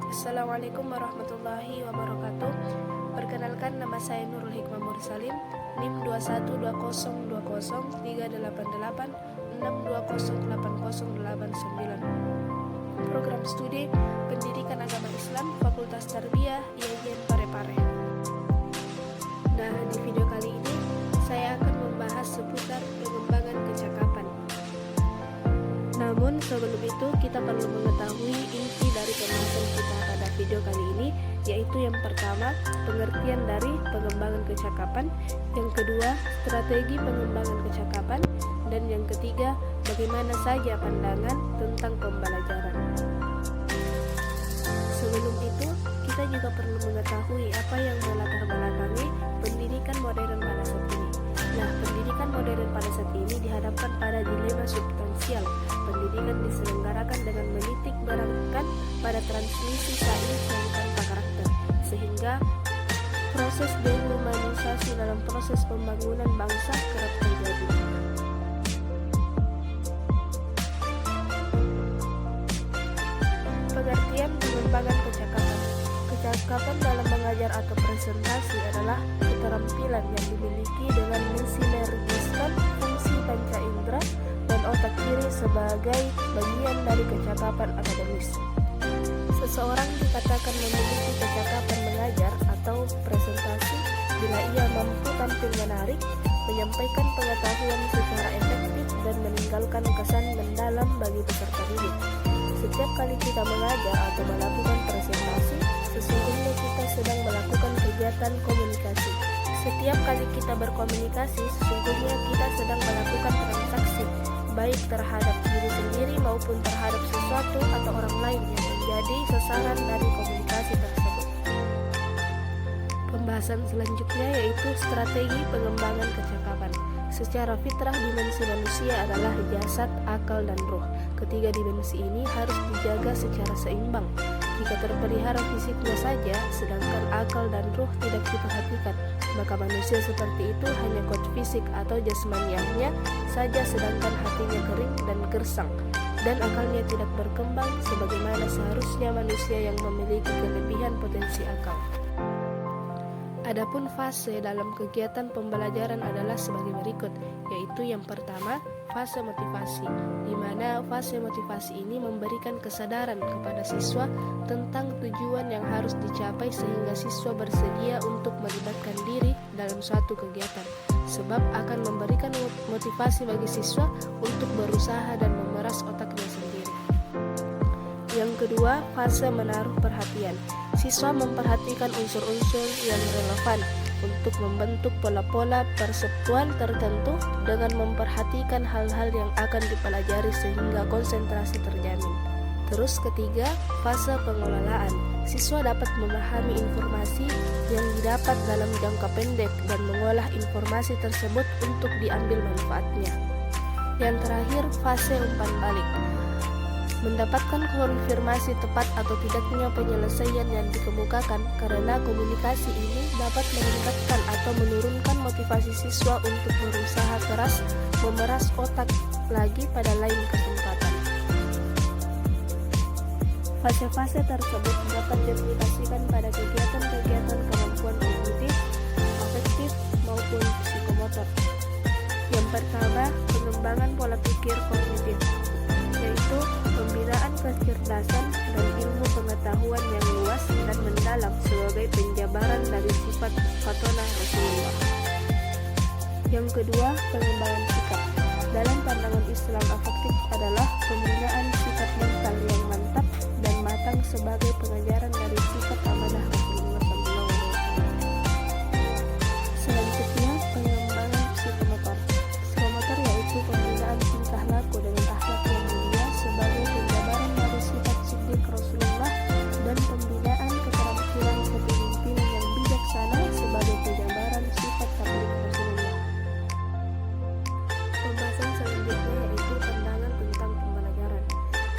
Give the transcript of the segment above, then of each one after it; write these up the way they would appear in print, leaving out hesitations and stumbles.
Assalamualaikum warahmatullahi wabarakatuh. Perkenalkan, nama saya Nurul Hikmah Mursalim, NIM 212032038862080809. Program studi Pendidikan Agama Islam Fakultas Tarbiyah IAIN Parepare. Nah, di video kali ini saya akan membahas seputar pengembangan kecakapan. Namun sebelum itu kita perlu mengetahui inti dari pembahasan kita pada video kali ini, yaitu yang pertama, pengertian dari pengembangan kecakapan, yang kedua, strategi pengembangan kecakapan, dan yang ketiga, bagaimana saja pandangan tentang pembelajaran. Sebelum itu, kita juga perlu mengetahui apa yang melatar belakangi pendidikan modern pada saat ini. Nah, pendidikan modern pada saat ini dihadapkan pada dilema substansial. Pendidikan diselenggarakan dengan menitik beratkan pada transmisi sains yang tanpa karakter, sehingga proses dehumanisasi dalam proses pembangunan bangsa kerap terjadi. Pengertian pengembangan kecakapan. Kecakapan dalam mengajar atau presentasi adalah keterampilan yang dimiliki dengan mensinergiskan fungsi panca indera dan otak kiri sebagai bagian dari kecakapan akademis. Seseorang dikatakan memiliki kecakapan mengajar atau presentasi bila ia mampu tampil menarik, menyampaikan pengetahuan secara efektif, dan meninggalkan kesan mendalam bagi peserta didik. Setiap kali kita mengajar atau melakukan presentasi, sesungguhnya kita sedang melakukan kegiatan komunikasi. Setiap kali kita berkomunikasi, sesungguhnya kita sedang melakukan transaksi, baik terhadap diri sendiri maupun terhadap sesuatu atau orang lain yang menjadi sasaran dari komunikasi tersebut. Pembahasan selanjutnya yaitu strategi pengembangan kecakapan. Secara fitrah, dimensi manusia adalah jasad, akal, dan roh. Ketiga dimensi ini harus dijaga secara seimbang. Jika terpelihara fisiknya saja, sedangkan akal dan roh tidak diperhatikan, maka manusia seperti itu hanya kuat fisik atau jasmaniahnya saja, sedangkan hatinya kering dan gersang, dan akalnya tidak berkembang sebagaimana seharusnya manusia yang memiliki kelebihan potensi akal. Adapun fase dalam kegiatan pembelajaran adalah sebagai berikut, yaitu yang pertama, fase motivasi, di mana fase motivasi ini memberikan kesadaran kepada siswa tentang tujuan yang harus dicapai sehingga siswa bersedia untuk melibatkan diri dalam suatu kegiatan, sebab akan memberikan motivasi bagi siswa untuk berusaha dan memeras otaknya sendiri. Yang kedua, fase menaruh perhatian. Siswa memperhatikan unsur-unsur yang relevan untuk membentuk pola-pola perseptual tertentu dengan memperhatikan hal-hal yang akan dipelajari sehingga konsentrasi terjamin. Terus ketiga, fase pengelolaan. Siswa dapat memahami informasi yang didapat dalam jangka pendek dan mengolah informasi tersebut untuk diambil manfaatnya. Yang terakhir, fase umpan balik. Mendapatkan konfirmasi tepat atau tidaknya penyelesaian yang dikemukakan, karena komunikasi ini dapat meningkatkan atau menurunkan motivasi siswa untuk berusaha keras memeras otak lagi pada lain kesempatan. Fase-fase tersebut dapat diaplikasikan pada kegiatan-kegiatan kemampuan kognitif, afektif, maupun psikomotor. Yang pertama, pengembangan pola pikir kognitif, yaitu pembinaan kecerdasan dan ilmu pengetahuan yang luas dan mendalam sebagai penjabaran dari sifat fatona Rasulullah. Yang kedua, pengembangan sikap. Dalam pandangan Islam, afektif adalah pembinaan sikap mental yang mantap dan matang sebagai pengajaran dari sifat amanah Rasulullah SAW. Selanjutnya, pengembangan psikomotor. Psikomotor yaitu pembinaan tingkah laku dengan akhlak yang mulia sebagai penjabaran dari sifat siddiq Rasulullah, dan pembinaan keterampilan kepemimpinan yang bijaksana sebagai penjabaran sifat tabligh Rasulullah. Pembahasan selanjutnya yaitu pandangan tentang pembelajaran.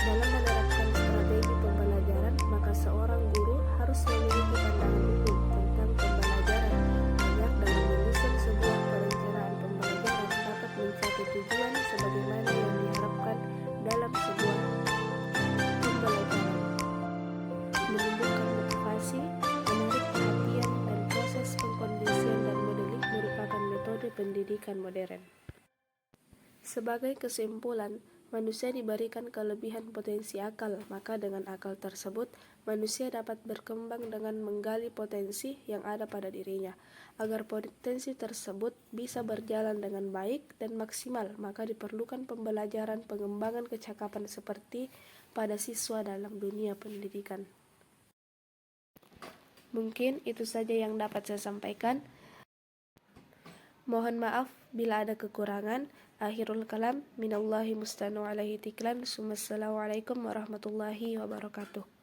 Dalam pendidikan modern. Sebagai kesimpulan, manusia diberikan kelebihan potensi akal, maka dengan akal tersebut, manusia dapat berkembang dengan menggali potensi yang ada pada dirinya. Agar potensi tersebut bisa berjalan dengan baik dan maksimal, maka diperlukan pembelajaran pengembangan kecakapan seperti pada siswa dalam dunia pendidikan. Mungkin itu saja yang dapat saya sampaikan. Mohon maaf bila ada kekurangan. Akhirul kalam, minallahi mustanu alaihi tiklan. Assalamualaikum warahmatullahi wabarakatuh.